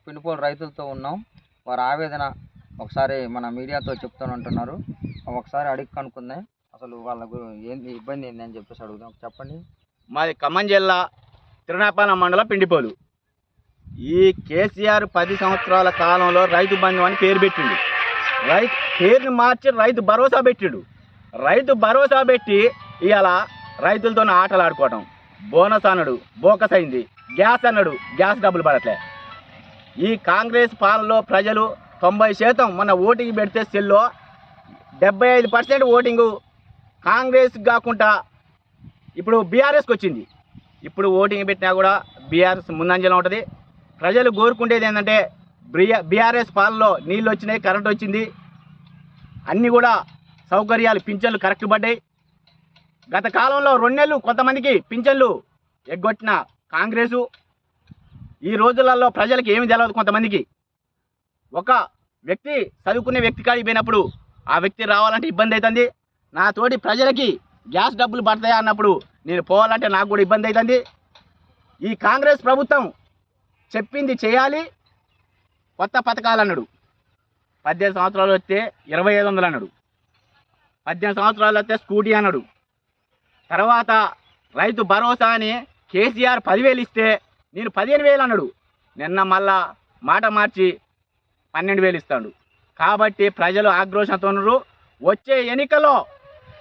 పిండిపోలు రైతులతో ఉన్నాం. వారి ఆవేదన ఒకసారి మన మీడియాతో చెప్తానంటున్నారు. ఒకసారి అడిగి కనుక్కుందాం అసలు వాళ్ళకు ఏంది ఇబ్బంది ఏంది అని చెప్పేసి అడుగుదాం. చెప్పండి. మాది ఖమ్మం జిల్లా తిరునాపాలెం మండలం పిండిపోలు. ఈ కేసీఆర్ 10 సంవత్సరాల కాలంలో రైతు బంధు అని పేరు పెట్టిండు. పేరుని మార్చి రైతు భరోసా పెట్టిండు. రైతు భరోసా పెట్టి ఇవాళ రైతులతో ఆటలు ఆడుకోవటం. బోనస్ అన్నాడు, బోకస్ అయింది. గ్యాస్ అన్నాడు, గ్యాస్ డబ్బులు పడట్లే. ఈ కాంగ్రెస్ పాలనలో ప్రజలు 90% మొన్న ఓటింగ్ పెడితే సెల్లో 75% ఓటింగు కాంగ్రెస్ కాకుండా ఇప్పుడు బీఆర్ఎస్కి వచ్చింది. ఇప్పుడు ఓటింగ్ పెట్టినా కూడా బీఆర్ఎస్ ముందంజలో ఉంటుంది. ప్రజలు కోరుకుంటేది ఏంటంటే బీఆర్ఎస్ పాలనలో నీళ్ళు వచ్చినాయి, కరెంట్ వచ్చింది, అన్నీ కూడా సౌకర్యాలు పింఛన్లు కరెక్ట్ పడ్డాయి. గత కాలంలో 2 నెలలు కొంతమందికి పింఛన్లు ఎగ్గొట్టిన కాంగ్రెసు ఈ రోజులలో ప్రజలకు ఏమి తెలియదు. కొంతమందికి ఒక వ్యక్తి చదువుకునే వ్యక్తి కాడికి పోయినప్పుడు ఆ వ్యక్తి రావాలంటే ఇబ్బంది అవుతుంది. నా తోటి ప్రజలకి గ్యాస్ డబ్బులు పడతాయా అన్నప్పుడు నేను పోవాలంటే నాకు కూడా ఇబ్బంది అవుతుంది. ఈ కాంగ్రెస్ ప్రభుత్వం చెప్పింది చేయాలి. కొత్త పథకాలు అన్నాడు. 18 సంవత్సరాలు వస్తే 2500 అన్నాడు. 18 సంవత్సరాలు వస్తే స్కూటీ అన్నాడు. తర్వాత రైతు భరోసా అని కేసీఆర్ 10,000 ఇస్తే నేను 15,000 అన్నాడు. నిన్న మళ్ళా మాట మార్చి 12,000 ఇస్తాడు. కాబట్టి ప్రజలు ఆక్రోశంతో ఉన్నారు. వచ్చే ఎన్నికల్లో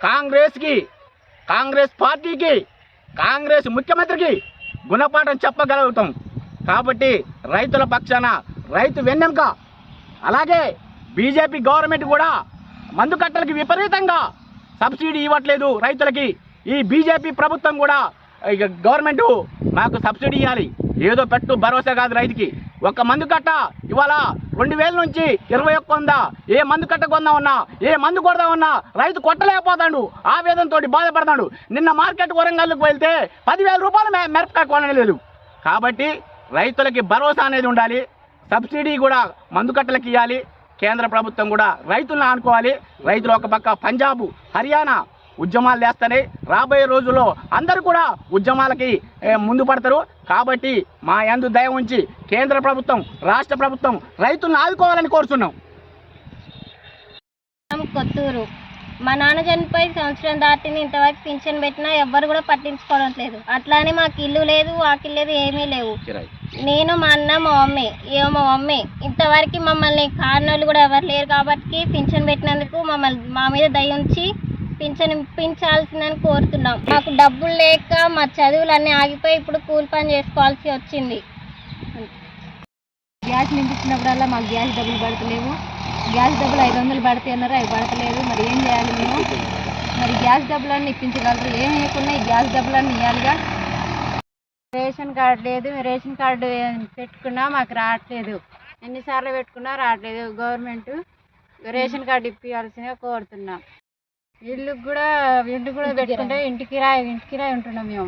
కాంగ్రెస్ పార్టీకి, కాంగ్రెస్ ముఖ్యమంత్రికి గుణపాఠం చెప్పగలుగుతాం. కాబట్టి రైతుల పక్షాన, రైతు వెన్నెంక, అలాగే బీజేపీ గవర్నమెంట్ కూడా మందు కట్టలకి విపరీతంగా సబ్సిడీ ఇవ్వట్లేదు రైతులకి. ఈ బీజేపీ ప్రభుత్వం కూడా గవర్నమెంట్ మాకు సబ్సిడీ ఇవ్వాలి. ఏదో పెట్టు భరోసా కాదు రైతుకి. ఒక మందు కట్ట ఇవాళ 2,000 నుంచి 21,000. ఏ మందు కట్ట కొందామన్నా, ఏ మందు కొడదామన్నా రైతు కొట్టలేకపోతాడు. ఆవేదనతో బాధపడతాడు. నిన్న మార్కెట్ వరంగల్కి వెళ్తే 10,000 రూపాయలు మిరపకాయ కొనలేదు. కాబట్టి రైతులకి భరోసా అనేది ఉండాలి. సబ్సిడీ కూడా మందు కట్టలకి ఇవ్వాలి. కేంద్ర ప్రభుత్వం కూడా రైతులను ఆనుకోవాలి. రైతులు ఒక పక్క పంజాబ్, హర్యానా ఉద్యమాలు చేస్తాయి. రాబోయే రోజుల్లో అందరూ కూడా ఉద్యమాలకి ముందు పడతారు. కాబట్టి మా యందు దయ ఉంచి కేంద్ర ప్రభుత్వం, రాష్ట్ర ప్రభుత్వం రైతులను ఆదుకోవాలని కోరుతున్నాం. కొత్తూరు. మా నాన్న చనిపోయి సంవత్సరం దాటిని ఇంతవరకు పింఛన్ పెట్టినా ఎవ్వరు కూడా పట్టించుకోవడం లేదు. అట్లానే మాకు ఇల్లు లేదు, వాకిల్ లేదు, ఏమీ లేవు. నేను, మా అన్న, మా మమ్మీ ఇంతవరకు మమ్మల్ని కారణాలు కూడా ఎవరు లేరు. కాబట్టి పింఛన్ పెట్టినందుకు మా మీద దయ ఉంచి పింఛన్ ఇప్పించాల్సిందని కోరుతున్నాం. మాకు డబ్బులు లేక మా చదువులన్నీ ఆగిపోయి ఇప్పుడు కూలి పని చేసుకోవాల్సి వచ్చింది. గ్యాస్ నింపించినప్పుడల్లా మాకు గ్యాస్ డబ్బులు పడతలేవు. గ్యాస్ డబ్బులు 500 పడతాయి అన్నారు, అవి పడతలేదు. మరి ఏం చేయాలి మేము? మరి గ్యాస్ డబ్బులన్నీ ఇప్పించగలరు. ఏం ఇవ్వకుండా ఈ గ్యాస్ డబ్బులన్నీ ఇవ్వాలిగా. రేషన్ కార్డు లేదు. రేషన్ కార్డు పెట్టుకున్నా మాకు రావట్లేదు. ఎన్నిసార్లు పెట్టుకున్నా రావట్లేదు. గవర్నమెంట్ రేషన్ కార్డు ఇప్పించాల్సిందిగా కోరుతున్నాం. ఇల్లు కూడా పెట్టుకుంటే ఇంటి కిరాయి ఉంటున్నాం మేము.